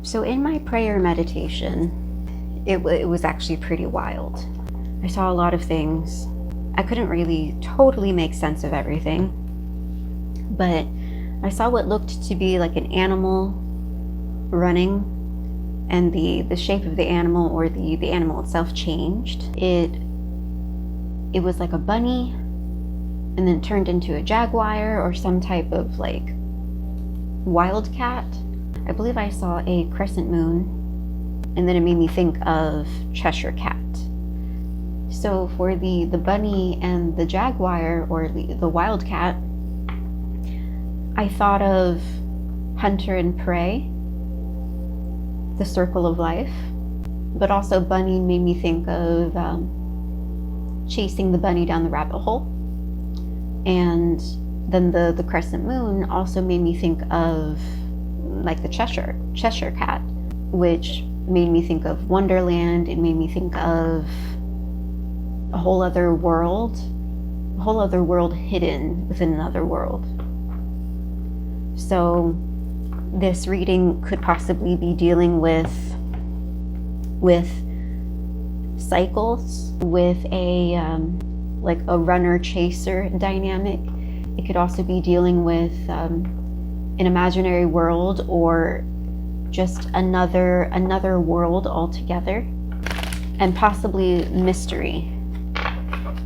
So in my prayer meditation, it was actually pretty wild. I saw a lot of things. I couldn't really totally make sense of everything, but I saw what looked to be like an animal running, and the shape of the animal, or the animal itself, changed. It was like a bunny, and then turned into a jaguar or some type of like wildcat. I believe I saw a crescent moon, and then it made me think of Cheshire Cat. So for the bunny and the jaguar, or the wildcat, I thought of hunter and prey, the circle of life, but also bunny made me think of chasing the bunny down the rabbit hole. And then the crescent moon also made me think of like the Cheshire Cat, which made me think of Wonderland. It made me think of a whole other world hidden within another world. So this reading could possibly be dealing with cycles, with a like a runner-chaser dynamic. It could also be dealing with an imaginary world, or just another world altogether, and possibly mystery,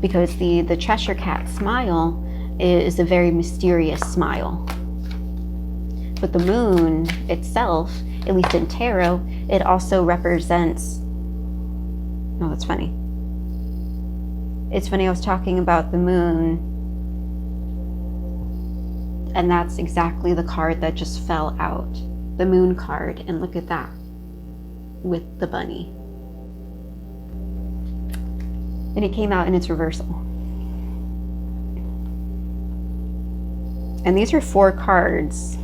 because the Cheshire Cat smile is a very mysterious smile. But the moon itself, at least in tarot, it also represents, oh, that's funny. It's funny, I was talking about the moon, and that's exactly the card that just fell out. The moon card, and look at that, with the bunny. And it came out in its reversal. And these are 4 cards.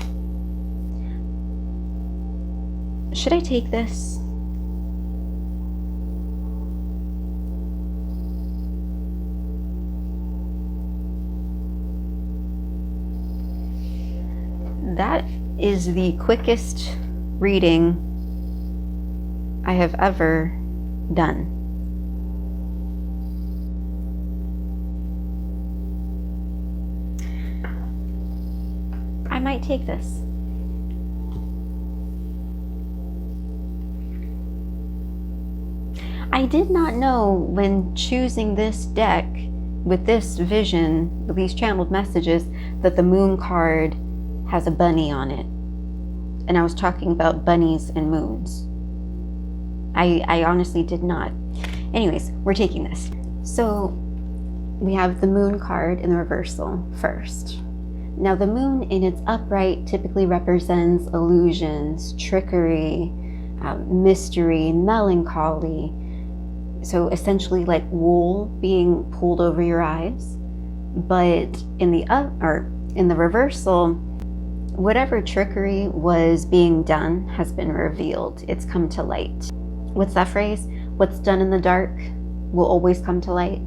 Should I take this? That is the quickest reading I have ever done. I might take this. I did not know when choosing this deck with this vision, with these channeled messages, that the moon card has a bunny on it. And I was talking about bunnies and moons. I honestly did not. Anyways, we're taking this. So we have the moon card in the reversal first. Now the moon in its upright typically represents illusions, trickery, mystery, melancholy. So essentially like wool being pulled over your eyes. But in the reversal, whatever trickery was being done has been revealed. It's come to light. What's that phrase? What's done in the dark will always come to light.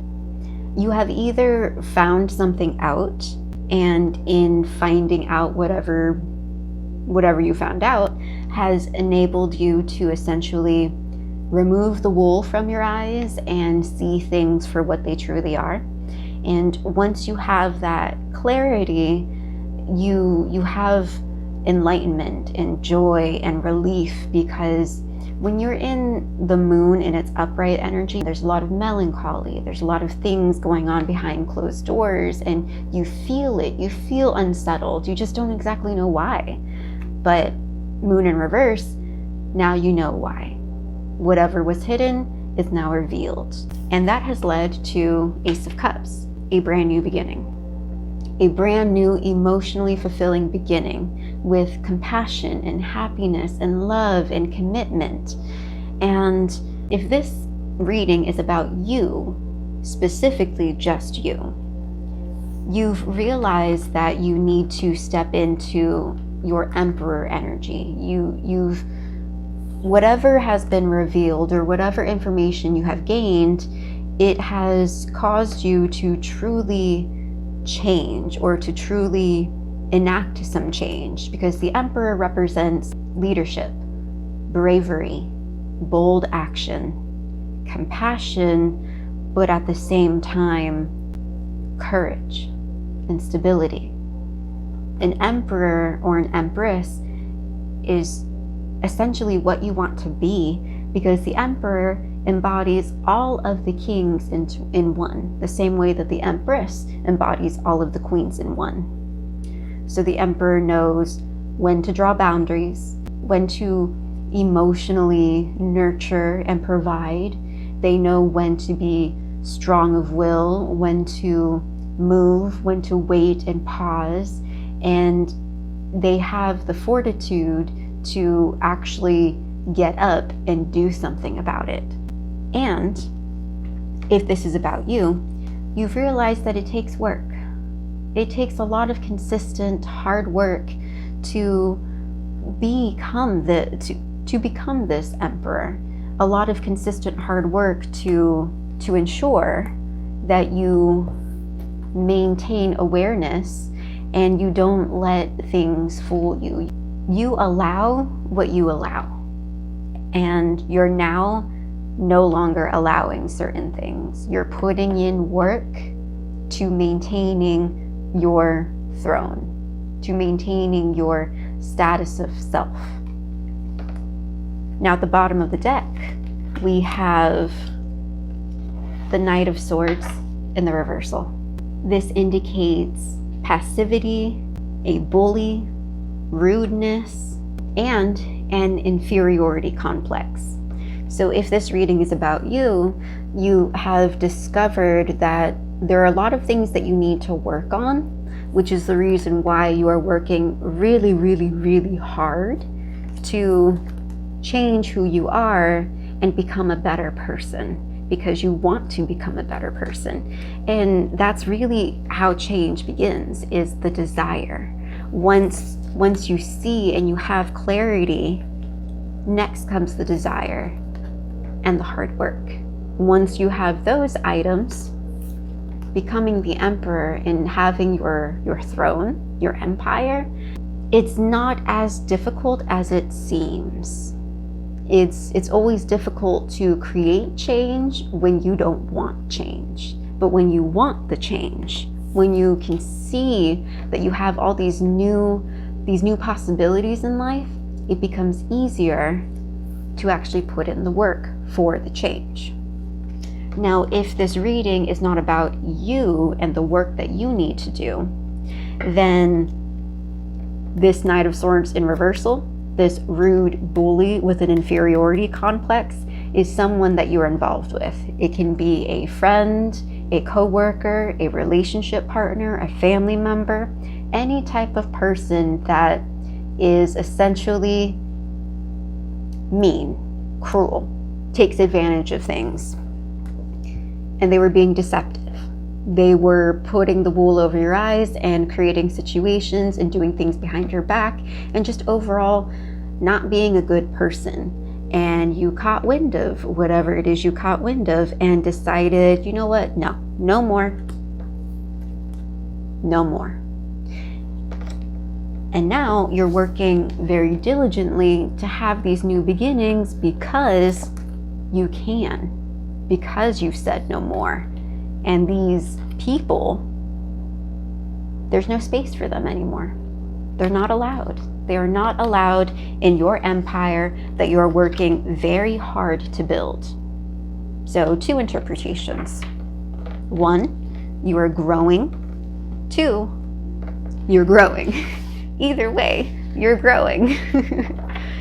You have either found something out, and in finding out whatever you found out has enabled you to essentially remove the wool from your eyes and see things for what they truly are. And once you have that clarity, you have enlightenment and joy and relief, because when you're in the moon in its upright energy, there's a lot of melancholy, there's a lot of things going on behind closed doors, and you feel it, you feel unsettled, you just don't exactly know why. But moon in reverse, now you know why. Whatever was hidden is now revealed. And that has led to Ace of Cups, a brand new beginning. A brand new emotionally fulfilling beginning with compassion and happiness and love and commitment. And if this reading is about you, specifically just you, you've realized that you need to step into your Emperor energy. You've whatever has been revealed, or whatever information you have gained, it has caused you to truly change, or to truly enact some change, because the Emperor represents leadership, bravery, bold action, compassion, but at the same time, courage and stability. An emperor or an empress is essentially what you want to be, because the emperor embodies all of the kings in one, the same way that the empress embodies all of the queens in one. So the emperor knows when to draw boundaries, when to emotionally nurture and provide. They know when to be strong of will, when to move, when to wait and pause, and they have the fortitude to actually get up and do something about it. And if this is about you, you've realized that it takes work. It takes a lot of consistent hard work to become this emperor. A lot of consistent hard work to ensure that you maintain awareness and you don't let things fool you. You allow what you allow, and you're now no longer allowing certain things. You're putting in work to maintaining your throne, to maintaining your status of self. Now at the bottom of the deck, we have the Knight of Swords in the reversal. This indicates passivity, a bully, rudeness, and an inferiority complex. So if this reading is about you, you have discovered that there are a lot of things that you need to work on, which is the reason why you are working really, really, really hard to change who you are and become a better person, because you want to become a better person. And that's really how change begins, is the desire. Once you see and you have clarity, next comes the desire and the hard work. Once you have those items, becoming the emperor and having your throne, your empire, it's not as difficult as it seems. It's always difficult to create change when you don't want change. But when you want the change, when you can see that you have all these new possibilities in life, it becomes easier to actually put in the work for the change. Now, if this reading is not about you and the work that you need to do, then this Knight of Swords in reversal, this rude bully with an inferiority complex, is someone that you're involved with. It can be a friend, a coworker, a relationship partner, a family member, any type of person that is essentially mean, cruel, takes advantage of things. And they were being deceptive. They were putting the wool over your eyes and creating situations and doing things behind your back and just overall not being a good person. And you caught wind of whatever it is you caught wind of and decided, you know what? No more. No more. And now you're working very diligently to have these new beginnings because you can. Because you've said no more. And these people, there's no space for them anymore. They're not allowed. They are not allowed in your empire that you're working very hard to build. So 2 interpretations. 1, you are growing. 2, you're growing. Either way, you're growing.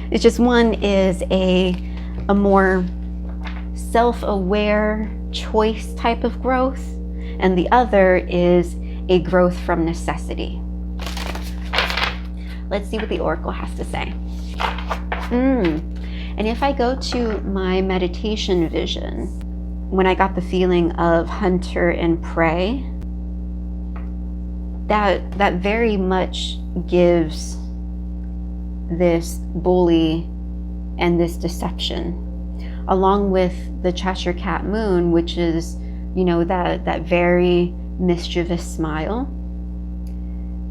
It's just one is a more self-aware choice type of growth, and the other is a growth from necessity. Let's see what the oracle has to say. And if I go to my meditation vision, when I got the feeling of hunter and prey, that very much gives this bully and this deception, along with the Cheshire Cat moon, which is, that very mischievous smile.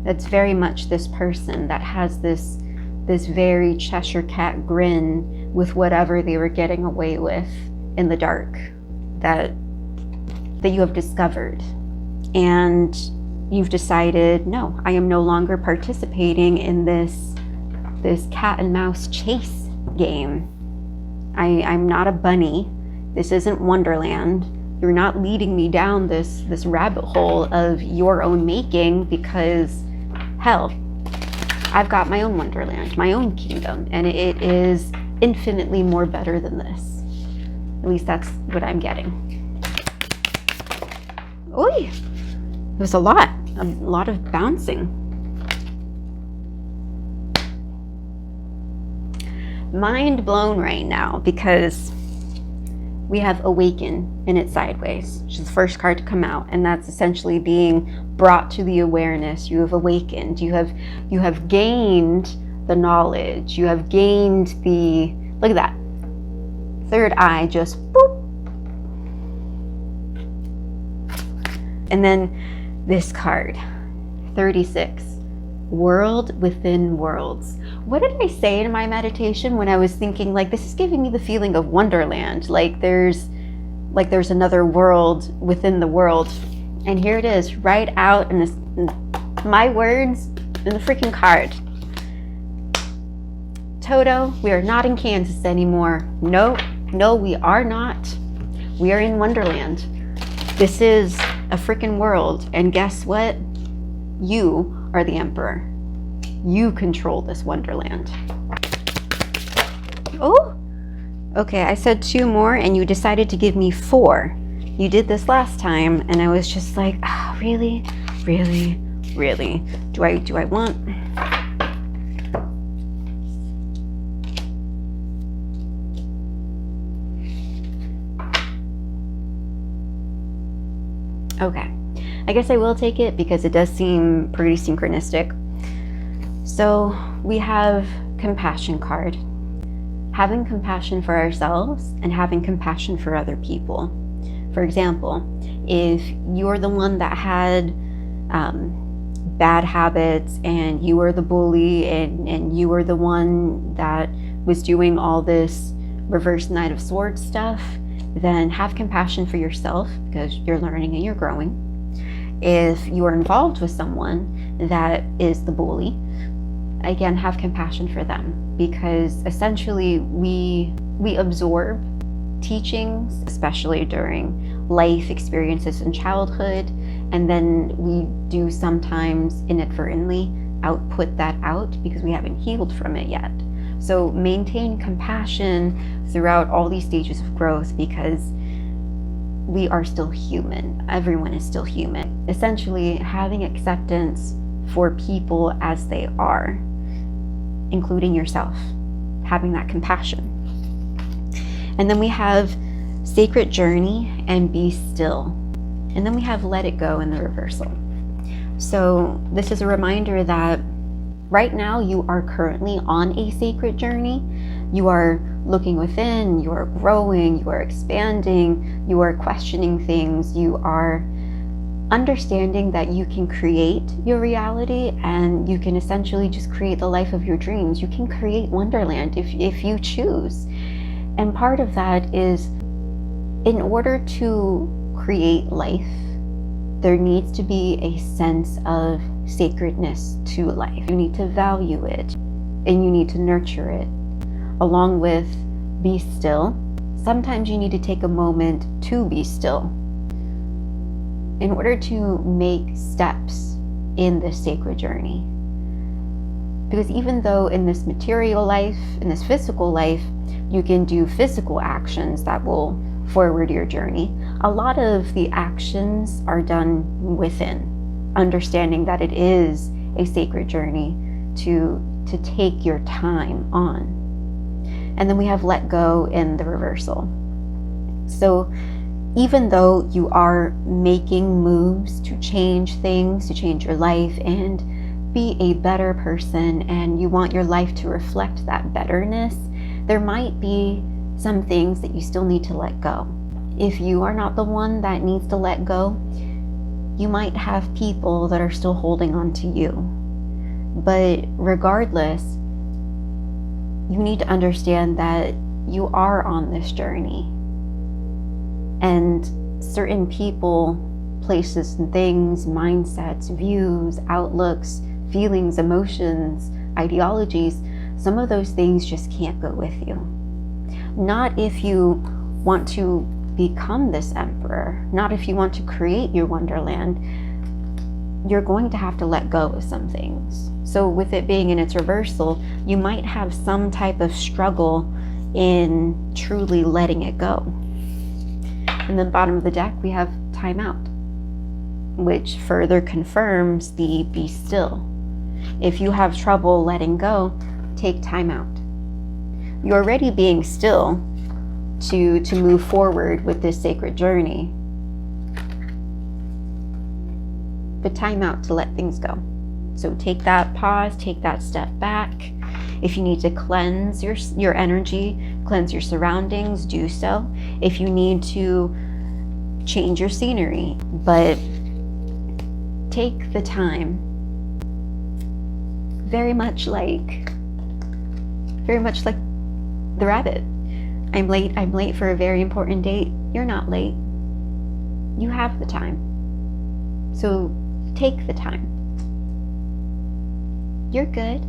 That's very much this person that has this very Cheshire Cat grin with whatever they were getting away with in the dark that you have discovered. And you've decided, no, I am no longer participating in this cat and mouse chase game. I'm not a bunny. This isn't Wonderland. You're not leading me down this rabbit hole of your own making, because hell, I've got my own Wonderland, my own kingdom, and it is infinitely more better than this. At least that's what I'm getting. Oy! It was a lot of bouncing. Mind blown right now, because we have Awaken in its sideways, which is the first card to come out, and that's essentially being brought to the awareness. You have awakened. You have gained the knowledge. You have gained the, look at that, third eye just boop. And then this card, 36, World Within Worlds. What did I say in my meditation when I was thinking, like, this is giving me the feeling of Wonderland, like there's another world within the world. And here it is, right out in this, my words in the freaking card. Toto, we are not in Kansas anymore. No, we are not. We are in Wonderland. This is a freaking world, and guess what? You are the emperor. You control this Wonderland. Oh, okay, I said 2 more and you decided to give me 4. You did this last time and I was just like, really? Do I want? Okay, I guess I will take it because it does seem pretty synchronistic. So we have compassion card. Having compassion for ourselves and having compassion for other people. For example, if you're the one that had bad habits and you were the bully and you were the one that was doing all this reverse Knight of Swords stuff, then have compassion for yourself because you're learning and you're growing. If you are involved with someone that is the bully, again, have compassion for them, because essentially we absorb teachings, especially during life experiences in childhood, and then we do sometimes inadvertently output that out because we haven't healed from it yet. So maintain compassion throughout all these stages of growth, because we are still human. Everyone is still human. Essentially, having acceptance for people as they are, including yourself, having that compassion. And then we have Sacred Journey and Be Still. And then we have Let It Go in the reversal. So this is a reminder that right now you are currently on a sacred journey. You are looking within, you are growing, you are expanding, you are questioning things, you are understanding that you can create your reality and you can essentially just create the life of your dreams. You can create Wonderland if you choose. And part of that is, in order to create life, there needs to be a sense of sacredness to life. You need to value it and you need to nurture it, along with be still. Sometimes you need to take a moment to be still in order to make steps in this sacred journey. Because even though in this material life, in this physical life, you can do physical actions that will forward your journey, a lot of the actions are done within, understanding that it is a sacred journey to take your time on. And then we have Let Go in the reversal. So even though you are making moves to change things, to change your life and be a better person, and you want your life to reflect that betterness, there might be some things that you still need to let go. If you are not the one that needs to let go, you might have people that are still holding on to you. But regardless, you need to understand that you are on this journey. And certain people, places and things, mindsets, views, outlooks, feelings, emotions, ideologies, some of those things just can't go with you. Not if you want to become this emperor, not if you want to create your Wonderland. You're going to have to let go of some things. So with it being in its reversal, you might have some type of struggle in truly letting it go. And then bottom of the deck, we have time out, which further confirms the be still. If you have trouble letting go, take time out. You're already being still to move forward with this sacred journey. But time out to let things go. So take that pause, take that step back. If you need to cleanse your energy, cleanse your surroundings, do so. If you need to change your scenery, but take the time. Very much like the rabbit. I'm late for a very important date. You're not late. You have the time. So take the time. You're good.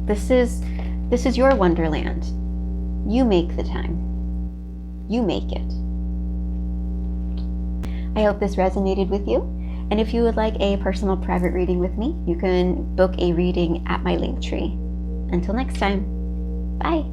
This is your Wonderland. You make the time. You make it. I hope this resonated with you. And if you would like a personal private reading with me, you can book a reading at my Linktree. Until next time, bye.